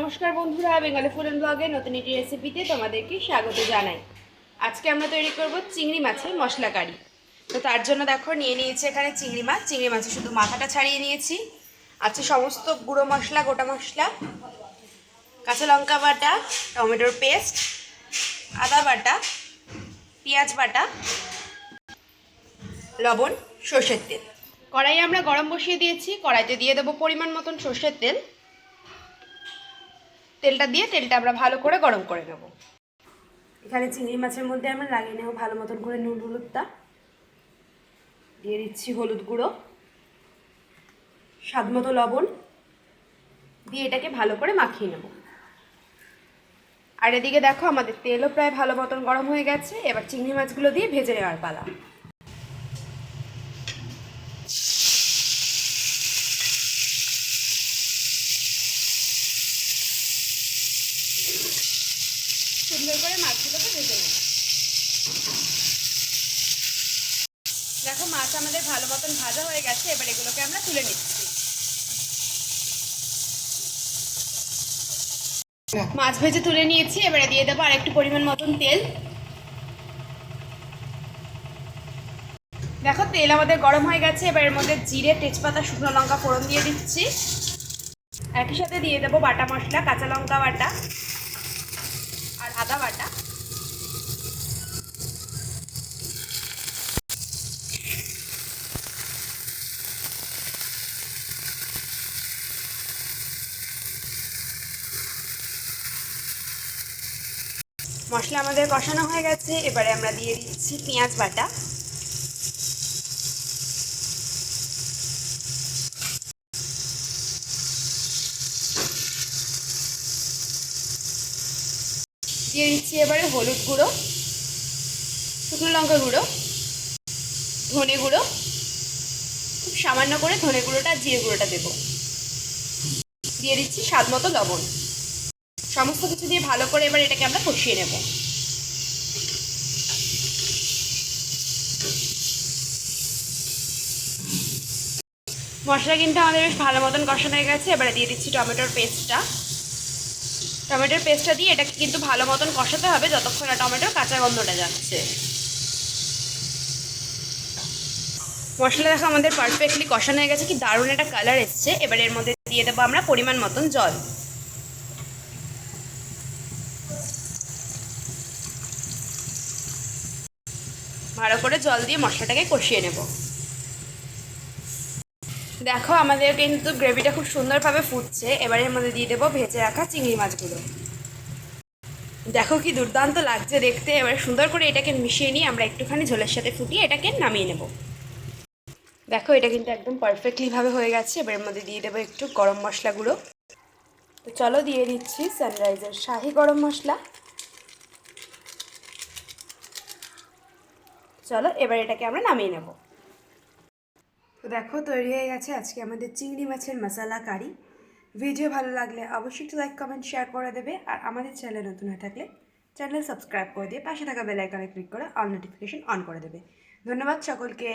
নমস্কার বন্ধুরা, Bengali food and ব্লগে নতুন একটি রেসিপিতে তোমাদেরকে স্বাগত জানাই। আজকে আমরা তৈরি করব চিংড়ি মাছের মশলা কারি। তো তার জন্য দেখো নিয়ে নিয়েছি এখানে চিংড়ি মাছের শুধু মাথাটা ছাড়িয়ে নিয়েছি। আছে সমস্ত গুঁড়ো মশলা, গোটা মশলা, কাঁচা লঙ্কা বাটা, টমেটোর পেস্ট, আদা বাটা, পেঁয়াজ বাটা, লবণ, সর্ষের তেল। কড়াই আমরা গরম বসিয়ে দিয়েছি। কড়াইতে দিয়ে দেবো পরিমাণ মতন সর্ষের তেল। তেলটা আমরা ভালো করে গরম করে নেব। এখানে চিংড়ি মাছের মধ্যে আমরা লাগিয়ে নেব ভালো মতন করে নুন হলুদটা। দিয়ে দিচ্ছি হলুদ গুঁড়ো, স্বাদ মতো লবণ দিয়ে এটাকে ভালো করে মাখিয়ে নেব। আর এদিকে দেখো আমাদের তেলও প্রায় ভালো মতন গরম হয়ে গেছে। এবার চিংড়ি মাছগুলো দিয়ে ভেজে নেওয়ার পালা। সুন্দর করে মাছগুলোকে ভেজে নেব। দেখো মাছ আমাদের ভালো মতন ভাজা হয়ে গেছে। এবার এগুলোকে আমরা তুলে নিচ্ছি। মাছ ভেজে তুলে নিয়েছি। এবারে দিয়ে দেবো আর একটু পরিমাণ মতন তেল। দেখো তেল আমাদের গরম হয়ে গেছে। এবার এর মধ্যে জিরে, তেজপাতা, শুকনো লঙ্কা ফোড়ন দিয়ে দিচ্ছি। একই সাথে দিয়ে দেবো বাটা মশলা, কাঁচা লঙ্কা বাটা আর আদা বাটা। মশলা আমাদের কষানো হয়ে গেছে। এবারে আমরা দিয়ে দিচ্ছি পেঁয়াজ বাটা, দিয়ে দিচ্ছি এবারে হলুদ গুঁড়ো, শুকনো লঙ্কা গুঁড়ো, ধনে গুঁড়ো, খুব সামান্য করে ধনে গুঁড়োটা, জিরে গুঁড়োটা দেবো। দিয়ে দিচ্ছি স্বাদ মতো লবণ। সমস্ত কিছু দিয়ে ভালো করে এবার এটাকে আমরা কষিয়ে নেব। মশলা কিন্তু আমাদের বেশ ভালো মতন কষানো হয়ে গেছে। এবারে দিয়ে দিচ্ছি টমেটোর পেস্টটা দিয়ে এটাকে কিন্তু ভালো মতন কষাতে হবে যতক্ষণ না টমেটোর কাঁচা গন্ধটা যাচ্ছে। মশলা দেখো আমাদের পারফেক্টলি কষানো হয়ে গেছে, কি দারুণ একটা কালার এসছে। এবারে এর মধ্যে দিয়ে দেবো আমরা পরিমাণ মতন জল। ভালো করে জল দিয়ে মশলাটাকে কষিয়ে নেব। দেখো আমাদের কিন্তু গ্রেভিটা খুব সুন্দরভাবে ফুটছে। এবারে এর মধ্যে দিয়ে দেবো ভেজে রাখা চিংড়ি মাছগুলো। দেখো কি দুর্দান্ত লাগছে দেখতে। এবারে সুন্দর করে এটাকে মিশিয়ে নিয়ে আমরা একটুখানি ঝোলের সাথে ফুটিয়ে এটাকে নামিয়ে নেব। দেখো এটা কিন্তু একদম পারফেক্টলিভাবে হয়ে গেছে। এবার এর মধ্যে দিয়ে দেবো একটু গরম মশলা গুঁড়ো। তো চলো দিয়ে দিচ্ছি সানরাইজের শাহি গরম মশলা। চলো এবার এটাকে আমরা নামিয়ে নেব। তো দেখো তৈরি হয়ে গেছে আজকে আমাদের চিংড়ি মাছের মশলা কারি। ভিডিও ভালো লাগলে অবশ্যই একটু লাইক, কমেন্ট, শেয়ার করে দেবে। আর আমাদের চ্যানেল নতুন হয়ে থাকলে চ্যানেল সাবস্ক্রাইব করে দিয়ে পাশে থাকা বেল আইকনে ক্লিক করে অল নোটিফিকেশন অন করে দেবে। ধন্যবাদ সকলকে।